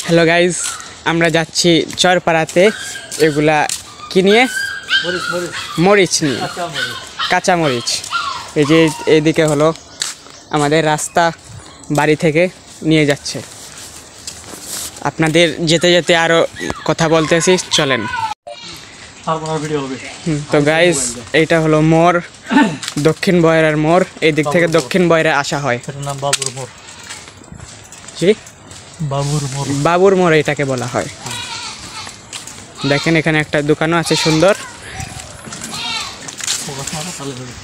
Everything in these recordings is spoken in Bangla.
হ্যালো গাইজ, আমরা যাচ্ছি চরপাড়াতে এগুলা কি নিয়ে? মরিচ নিয়ে, কাঁচা মরিচ। এই যে এইদিকে হলো আমাদের রাস্তা, বাড়ি থেকে নিয়ে যাচ্ছে। আপনাদের যেতে যেতে আরও কথা বলতেছি, চলেন। তো গাইজ, এইটা হলো মোড়, দক্ষিণ বয়রার মোড়। এই দিক থেকে দক্ষিণ বয়রা আসা হয়। জি, বাবুর মোড় এটাকে বলা হয়। দেখেন এখানে একটা দোকানও আছে সুন্দর।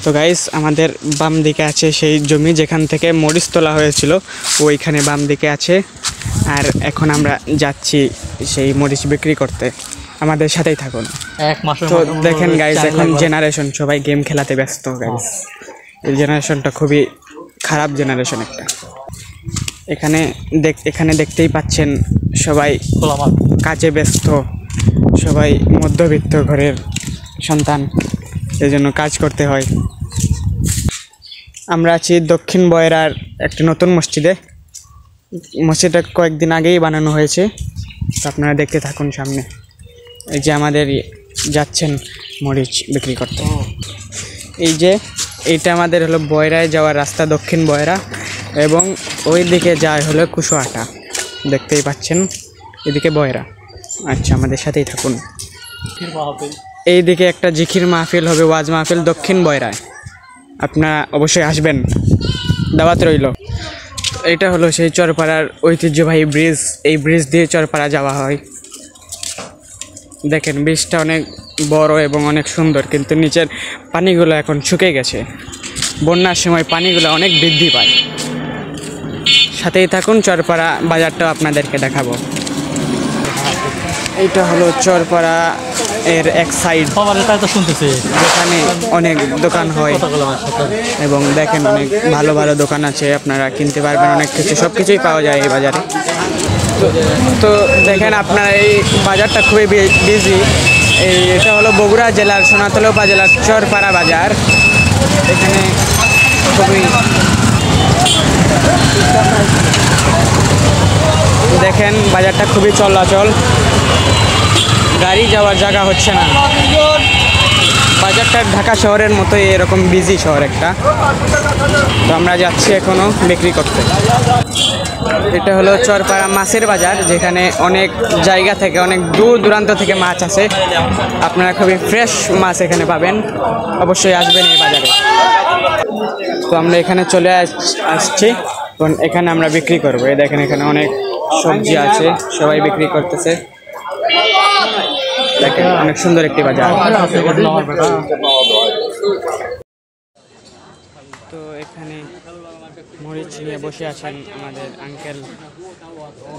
তো গাইস, আমাদের বাম দিকে আছে সেই জমি যেখান থেকে মরিচ তোলা হয়েছিল, ওইখানে বাম দিকে আছে। আর এখন আমরা যাচ্ছি সেই মরিচ বিক্রি করতে। আমাদের সাথেই থাকুন। তো দেখেন গাইস, এখন জেনারেশন সবাই গেম খেলাতে ব্যস্ত। গাইস, এই জেনারেশনটা খুবই খারাপ জেনারেশন একটা। এখানে দেখতেই পাচ্ছেন সবাই কাজে ব্যস্ত, সবাই মধ্যবিত্ত ঘরের সন্তান, এই জন্য কাজ করতে হয়। আমরা আছি দক্ষিণ বয়রার একটা নতুন মসজিদে। মসজিদটা কয়েকদিন আগেই বানানো হয়েছে, তো আপনারা দেখতে থাকুন সামনে। এই যে আমাদের যাচ্ছেন মরিচ বিক্রি করতে। এই যে এইটা আমাদের হলো বয়রায় যাওয়ার রাস্তা, দক্ষিণ বয়রা, এবং ওই দিকে যায় হলো কুশোয়াটা, দেখতেই পাচ্ছেন। এদিকে বয়রা। আচ্ছা, আমাদের সাথেই থাকুন। এই দিকে একটা জিকির মাহফিল হবে, ওয়াজ মাহফিল, দক্ষিণ বয়রায়। আপনারা অবশ্যই আসবেন, দাওয়াত রইল। এটা হলো সেই চরপাড়ার ঐতিহ্যবাহী ব্রিজ। এই ব্রিজ দিয়ে চরপাড়া যাওয়া হয়। দেখেন ব্রিজটা অনেক বড় এবং অনেক সুন্দর, কিন্তু নিচের পানিগুলো এখন শুকিয়ে গেছে। বন্যার সময় পানিগুলো অনেক বৃদ্ধি পায়। সাথেই থাকুন, চরপাড়া বাজারটাও আপনাদেরকে দেখাবো। এইটা হলো চরপাড়া এর এক সাইড, যেখানে অনেক দোকান হয় এবং দেখেন অনেক ভালো ভালো দোকান আছে। আপনারা কিনতে পারবেন অনেক কিছু, সব কিছুই পাওয়া যায় এই বাজারে। তো দেখেন আপনার এই বাজারটা খুবই বিজি। এটা হলো বগুড়া জেলার সোনাতলা উপজেলার চরপাড়া বাজার। এখানে খুবই দেখেন বাজারটা খুবই চলাচল, গাড়ি যাওয়ার জায়গা হচ্ছে না। বাজারটা ঢাকা শহরের মতোই এরকম বিজি শহর একটা। তো আমরা যাচ্ছি এখনো বিক্রি করতে। এটা হলো চরপাড়া মাছের বাজার, যেখানে অনেক জায়গা থেকে, অনেক দূর দূরান্ত থেকে মাছ আছে। আপনারা খুবই ফ্রেশ মাছ এখানে পাবেন, অবশ্যই আসবেন এই বাজারে। তো আমরা এখানে চলে আসছি, এখানে আমরা বিক্রি করবো। এই দেখেন এখানে অনেক সবজি আছে, সবাই বিক্রি করতেছে। দেখেন অনেক সুন্দর একটি বাজার। তো এখানে মরিচ নিয়ে বসে আছেন আমাদের আঙ্কেল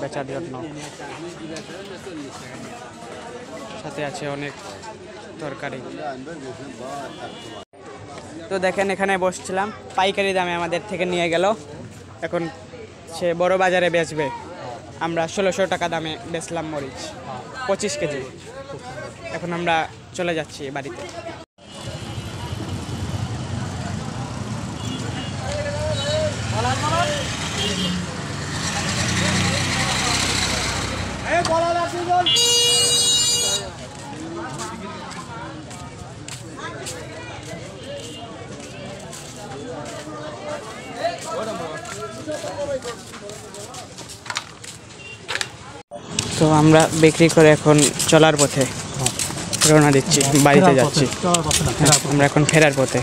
বেচার জন্য। সাথে আছে অনেক তরকারি। তো দেখেন এখানে বসছিলাম, পাইকারি দামে আমাদের থেকে নিয়ে গেল। এখন সে বড় বাজারে বেচবে। আমরা 1600 টাকা দামে বেচলাম মরিচ, 25 কেজি। এখন আমরা চলে যাচ্ছি বাড়িতে। তো আমরা বিক্রি করে এখন চলার পথে রওনা দিচ্ছি, বাড়িতে যাচ্ছি। আমরা এখন ফেরার পথে।